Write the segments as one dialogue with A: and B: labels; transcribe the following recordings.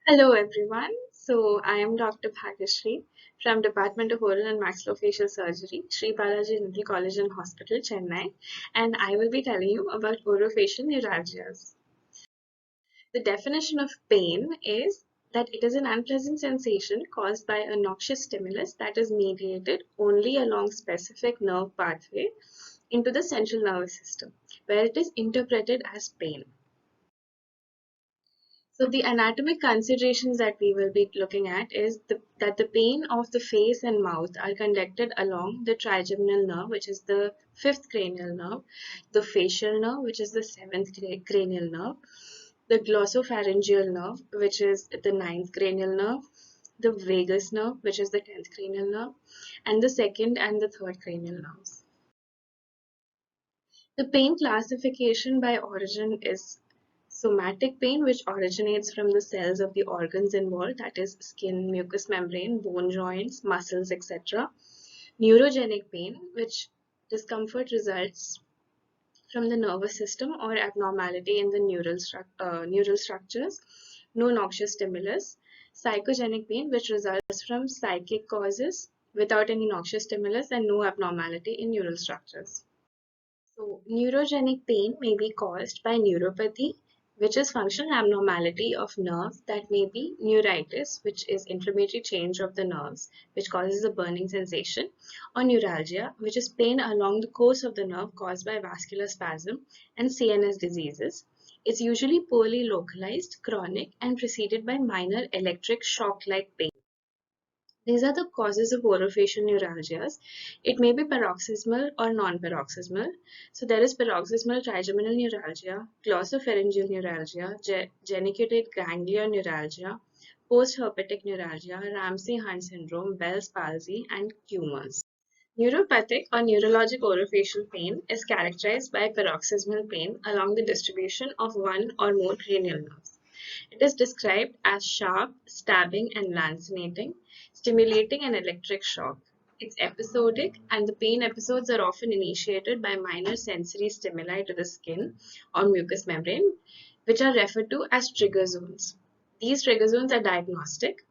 A: Hello everyone. I am Dr. Bhagayee from Department of Oral and Maxillofacial Surgery, Sri Balaji Dental College and Hospital, Chennai, and I will be telling you about orofacial neuralgias. The definition of pain is that it is an unpleasant sensation caused by a noxious stimulus that is mediated only along specific nerve pathway into the central nervous system, where it is interpreted as pain. So the anatomic considerations that we will be looking at is that the pain of the face and mouth are conducted along the trigeminal nerve, which is the fifth cranial nerve, the facial nerve, which is the seventh cranial nerve, the glossopharyngeal nerve, which is the ninth cranial nerve, the vagus nerve, which is the tenth cranial nerve, and the second and the third cranial nerves. The pain classification by origin is somatic pain, which originates from the cells of the organs involved, that is, skin, mucous membrane, bone joints, muscles, etc. Neurogenic pain, which discomfort results from the nervous system or abnormality in the neural structures, no noxious stimulus. Psychogenic pain, which results from psychic causes without any noxious stimulus and no abnormality in neural structures. So, neurogenic pain may be caused by neuropathy, which is functional abnormality of nerves that may be neuritis, which is inflammatory change of the nerves, which causes a burning sensation, or neuralgia, which is pain along the course of the nerve caused by vascular spasm and CNS diseases. It's usually poorly localized, chronic, and preceded by minor electric shock-like pain. These are the causes of orofacial neuralgias. It may be paroxysmal or non-paroxysmal. So there is paroxysmal trigeminal neuralgia, glossopharyngeal neuralgia, geniculate ganglion neuralgia, post-herpetic neuralgia, Ramsay-Hunt syndrome, Bell's palsy, and tumors. Neuropathic or neurologic orofacial pain is characterized by paroxysmal pain along the distribution of one or more cranial nerves. It is described as sharp, stabbing, and lancinating, stimulating an electric shock. It's episodic, and the pain episodes are often initiated by minor sensory stimuli to the skin or mucous membrane, which are referred to as trigger zones. These trigger zones are diagnostic,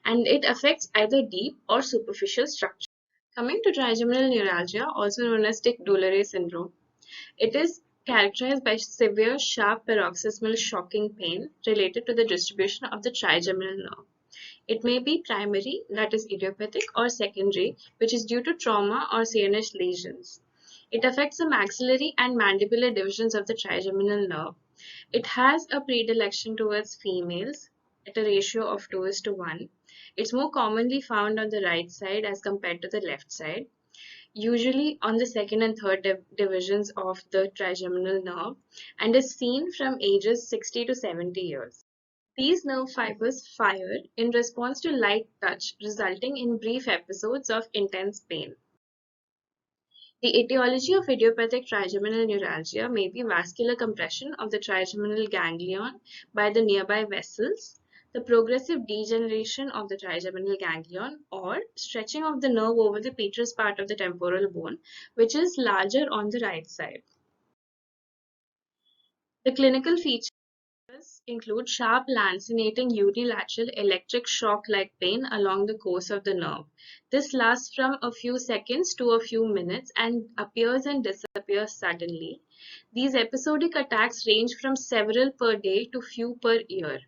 A: and it affects either deep or superficial structure. Coming to trigeminal neuralgia, also known as tic-douloureux syndrome, it is characterized by severe, sharp, paroxysmal shocking pain related to the distribution of the trigeminal nerve. It may be primary, that is idiopathic, or secondary, which is due to trauma or CNS lesions. It affects the maxillary and mandibular divisions of the trigeminal nerve. It has a predilection towards females at a ratio of 2:1. It's more commonly found on the right side as compared to the left side, usually on the second and third divisions of the trigeminal nerve, and is seen from ages 60 to 70 years. These nerve fibers fire in response to light touch, resulting in brief episodes of intense pain. The etiology of idiopathic trigeminal neuralgia may be vascular compression of the trigeminal ganglion by the nearby vessels, the progressive degeneration of the trigeminal ganglion, or stretching of the nerve over the petrous part of the temporal bone, which is larger on the right side. The clinical features include sharp, lancinating, unilateral electric shock-like pain along the course of the nerve. This lasts from a few seconds to a few minutes and appears and disappears suddenly. These episodic attacks range from several per day to few per year.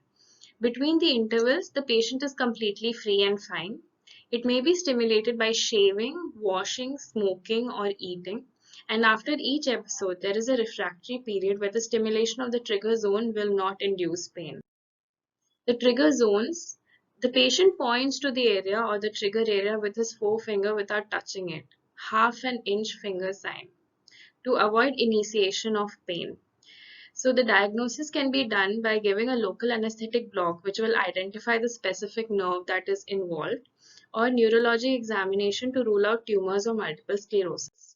A: Between the intervals, the patient is completely free and fine. It may be stimulated by shaving, washing, smoking, or eating. And after each episode, there is a refractory period where the stimulation of the trigger zone will not induce pain. The trigger zones, the patient points to the area or the trigger area with his forefinger without touching it, half an inch finger sign, to avoid initiation of pain. So the diagnosis can be done by giving a local anesthetic block which will identify the specific nerve that is involved, or neurology examination to rule out tumors or multiple sclerosis.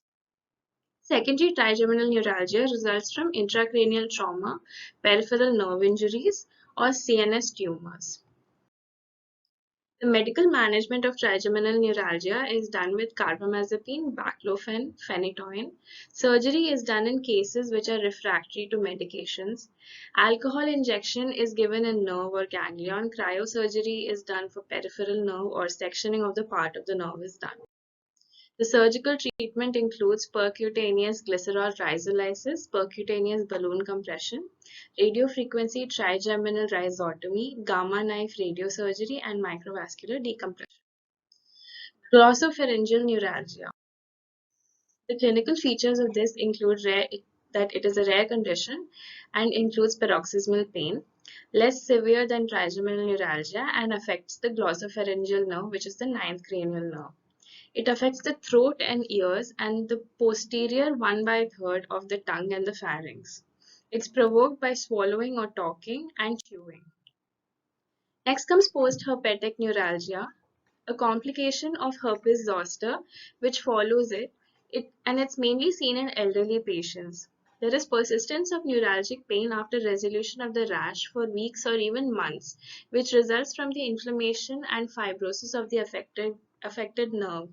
A: Secondary trigeminal neuralgia results from intracranial trauma, peripheral nerve injuries, or CNS tumors. The medical management of trigeminal neuralgia is done with carbamazepine, baclofen, phenytoin. Surgery is done in cases which are refractory to medications. Alcohol injection is given in nerve or ganglion. Cryosurgery is done for peripheral nerve, or sectioning of the part of the nerve is done. The surgical treatment includes percutaneous glycerol rhizolysis, percutaneous balloon compression, radiofrequency trigeminal rhizotomy, gamma knife radiosurgery, and microvascular decompression. Glossopharyngeal neuralgia. The clinical features of this include that it is a rare condition and includes paroxysmal pain, less severe than trigeminal neuralgia, and affects the glossopharyngeal nerve, which is the ninth cranial nerve. It affects the throat and ears and the posterior 1/3 of the tongue and the pharynx. It's provoked by swallowing or talking and chewing. Next comes post-herpetic neuralgia, a complication of herpes zoster which follows and it's mainly seen in elderly patients. There is persistence of neuralgic pain after resolution of the rash for weeks or even months, which results from the inflammation and fibrosis of the affected nerve,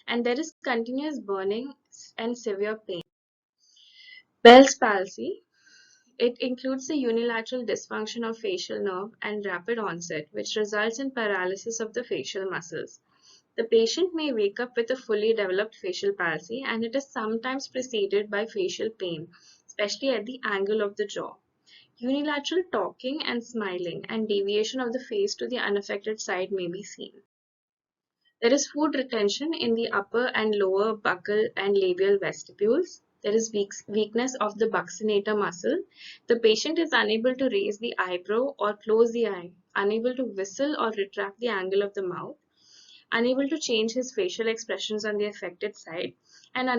A: and there is continuous burning and severe pain. Bell's palsy. It includes the unilateral dysfunction of facial nerve and rapid onset, which results in paralysis of the facial muscles. The patient may wake up with a fully developed facial palsy, and it is sometimes preceded by facial pain, especially at the angle of the jaw. Unilateral talking and smiling and deviation of the face to the unaffected side may be seen. There is food retention in the upper and lower buccal and labial vestibules. There is weakness of the buccinator muscle. The patient is unable to raise the eyebrow or close the eye, unable to whistle or retract the angle of the mouth, unable to change his facial expressions on the affected side, and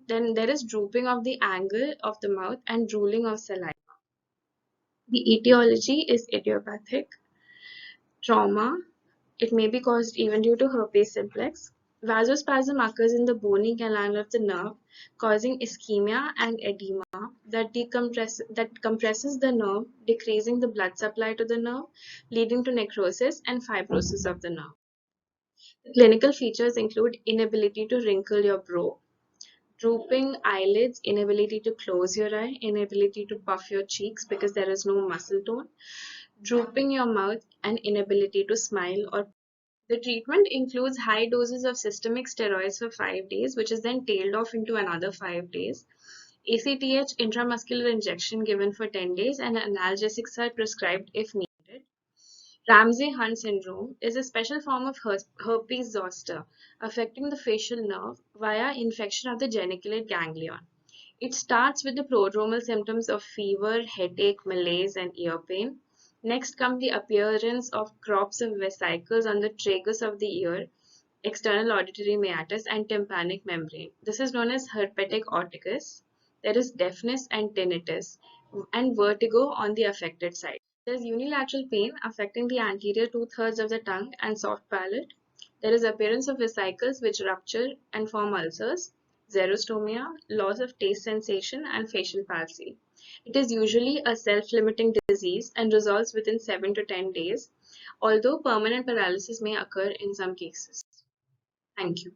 A: then there is drooping of the angle of the mouth and drooling of saliva. The etiology is idiopathic trauma. It may be caused even due to herpes simplex. Vasospasm occurs in the bony canal of the nerve, causing ischemia and edema that compresses the nerve, decreasing the blood supply to the nerve, leading to necrosis and fibrosis of the nerve. The clinical features include inability to wrinkle your brow, drooping eyelids, inability to close your eye, inability to puff your cheeks because there is no muscle tone, drooping your mouth, and inability to smile or. The treatment includes high doses of systemic steroids for 5 days, which is then tailed off into another 5 days. ACTH intramuscular injection given for 10 days, and analgesics are prescribed if needed. Ramsay-Hunt syndrome is a special form of herpes zoster affecting the facial nerve via infection of the geniculate ganglion. It starts with the prodromal symptoms of fever, headache, malaise, and ear pain. Next come the appearance of crops of vesicles on the tragus of the ear, external auditory meatus, and tympanic membrane. This is known as herpetic oticus. There is deafness and tinnitus and vertigo on the affected side. There is unilateral pain affecting the anterior 2/3 of the tongue and soft palate. There is appearance of vesicles which rupture and form ulcers, xerostomia, loss of taste sensation, and facial palsy. It is usually a self-limiting disease and resolves within 7 to 10 days, although permanent paralysis may occur in some cases. Thank you.